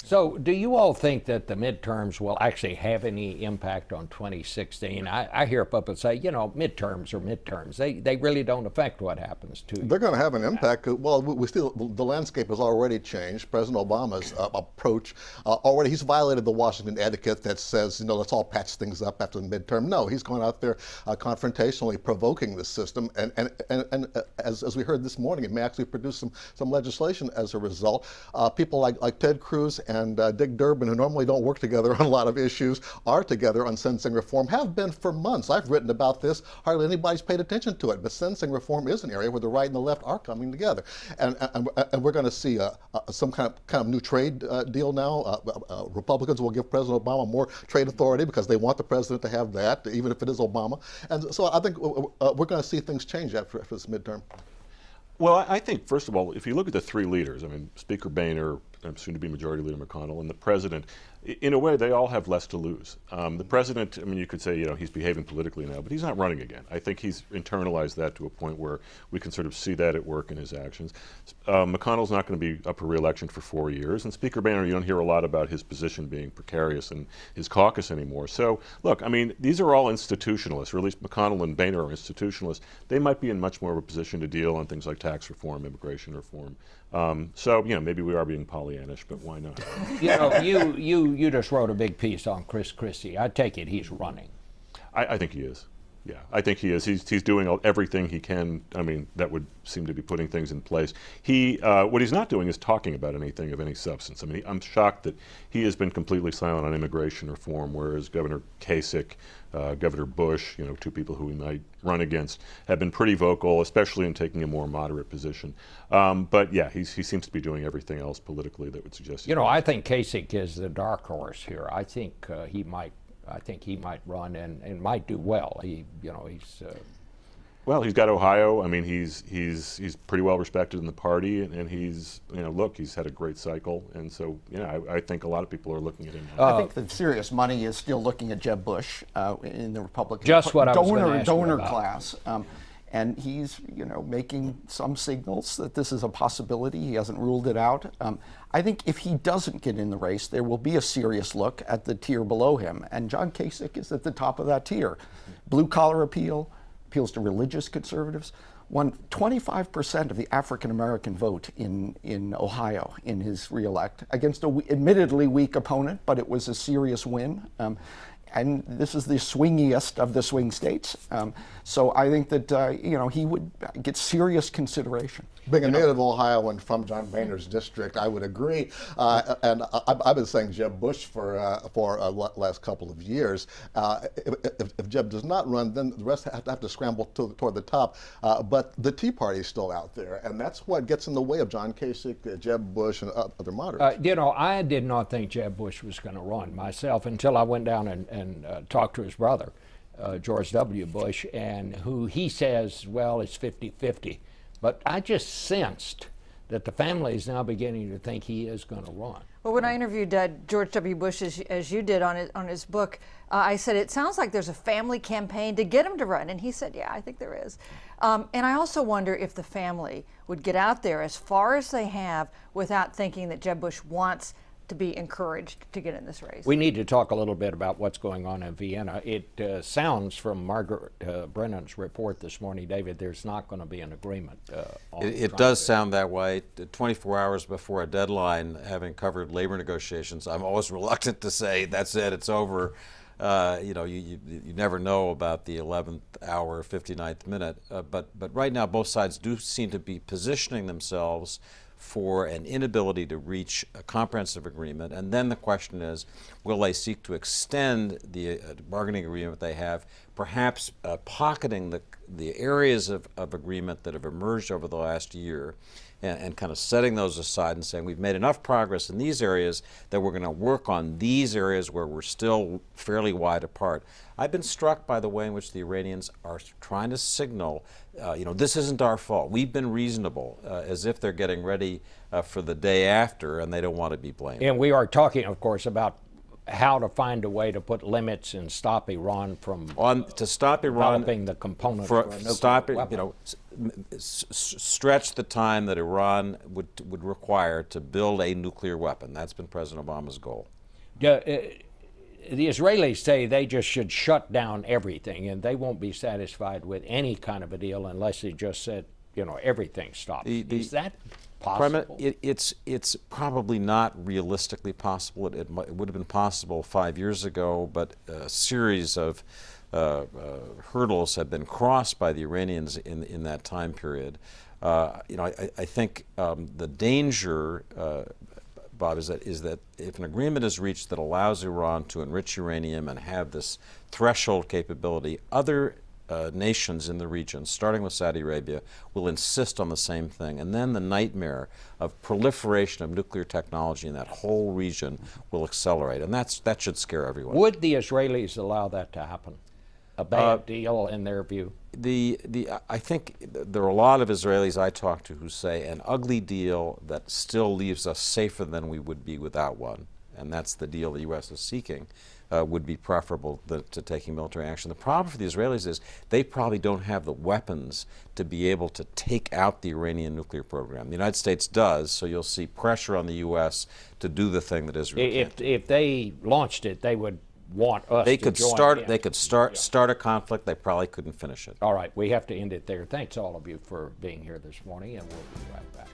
So do you all think that the midterms will actually have any impact on 2016? I hear people say, midterms are midterms. They really don't affect what happens to you. They're going to have an impact. Well, the landscape has already changed. President Obama's approach already, he's violated the Washington etiquette that says, let's all patch things up after the midterm. No, he's going out there confrontationally provoking the system. And as we heard this morning, it may actually produce some legislation as a result. People like Ted Cruz and Dick Durbin, who normally don't work together on a lot of issues, are together on sentencing reform, have been for months. I've written about this. Hardly anybody's paid attention to it, but sentencing reform is an area where the right and the left are coming together. And we're going to see some kind of new trade deal now. Republicans will give President Obama more trade authority because they want the president to have that, even if it is Obama. And so I think we're going to see things change after this midterm. Well, I think, first of all, if you look at the three leaders, Speaker Boehner, soon-to-be Majority Leader McConnell, and the president, in a way, they all have less to lose. The president, you could say, he's behaving politically now, but he's not running again. I think he's internalized that to a point where we can sort of see that at work in his actions. McConnell's not going to be up for re-election for 4 years, and Speaker Boehner, you don't hear a lot about his position being precarious in his caucus anymore. So, look, these are all institutionalists, or at least McConnell and Boehner are institutionalists. They might be in much more of a position to deal on things like tax reform, immigration reform. So, maybe we are being Pollyannish, but why not? You just wrote a big piece on Christie. I take it he's running. I think he is. Yeah, I think he is. He's doing everything he can. That would seem to be putting things in place. What he's not doing is talking about anything of any substance. I'm shocked that he has been completely silent on immigration reform, whereas Governor Kasich, Governor Bush, two people who he might run against, have been pretty vocal, especially in taking a more moderate position. But yeah, he seems to be doing everything else politically that would suggest. I think Kasich is the dark horse here. I think he might run and might do well. He's. Well, he's got Ohio. He's pretty well respected in the party, and he's he's had a great cycle, and so I think a lot of people are looking at him. I think the serious money is still looking at Jeb Bush in the Republican donor class. And he's, making some signals that this is a possibility. He hasn't ruled it out. I think if he doesn't get in the race, there will be a serious look at the tier below him. And John Kasich is at the top of that tier. Blue-collar appeals to religious conservatives, won 25% of the African-American vote in Ohio in his reelect against an admittedly weak opponent, but it was a serious win. And this is the swingiest of the swing states. So I think that, he would get serious consideration. Being a native Ohioan from John Boehner's district, I would agree. And I've been saying Jeb Bush for last couple of years. If Jeb does not run, then the rest have to scramble toward the top. But the Tea Party is still out there, and that's what gets in the way of John Kasich, Jeb Bush, and other moderates. I did not think Jeb Bush was going to run myself until I went down and talked to his brother, George W. Bush, and who he says, well, it's 50-50. But I just sensed that the family is now beginning to think he is going to run. Well, when I interviewed George W. Bush, as you did on his book, I said, it sounds like there's a family campaign to get him to run. And he said, yeah, I think there is. And I also wonder if the family would get out there as far as they have without thinking that Jeb Bush wants to be encouraged to get in this race. We need to talk a little bit about what's going on in Vienna. It sounds from Margaret Brennan's report this morning, David, there's not going to be an agreement. It does sound that way. 24 hours before a deadline, having covered labor negotiations, I'm always reluctant to say, that's it, it's over. You never know about the 11th hour, 59th minute. But right now, both sides do seem to be positioning themselves for an inability to reach a comprehensive agreement. And then the question is, will they seek to extend the bargaining agreement they have, perhaps pocketing the areas of agreement that have emerged over the last year and kind of setting those aside and saying, we've made enough progress in these areas that we're going to work on these areas where we're still fairly wide apart. I've been struck by the way in which the Iranians are trying to signal, this isn't our fault. We've been reasonable, as if they're getting ready for the day after and they don't want to be blamed. And we are talking, of course, about how to find a way to put limits and stop Iran from developing the components for a nuclear weapon. stretch the time that Iran would require to build a nuclear weapon. That's been President Obama's goal. The Israelis say they just should shut down everything, and they won't be satisfied with any kind of a deal unless they just said, everything stops. Is that possible? It's probably not realistically possible. It would have been possible 5 years ago, but a series of hurdles have been crossed by the Iranians in that time period. I think the danger, Bob, is that if an agreement is reached that allows Iran to enrich uranium and have this threshold capability, other nations in the region, starting with Saudi Arabia, will insist on the same thing. And then the nightmare of proliferation of nuclear technology in that whole region will accelerate. And that should scare everyone. Would the Israelis allow that to happen? A bad deal in their view? I think there are a lot of Israelis I talk to who say an ugly deal that still leaves us safer than we would be without one, and that's the deal the U.S. is seeking, would be preferable to taking military action. The problem for the Israelis is they probably don't have the weapons to be able to take out the Iranian nuclear program. The United States does, so you'll see pressure on the U.S. to do the thing that Israel can't do. If they launched it, they would want us to join in. They could start a conflict. They probably couldn't finish it. All right, we have to end it there. Thanks all of you for being here this morning, and we'll be right back.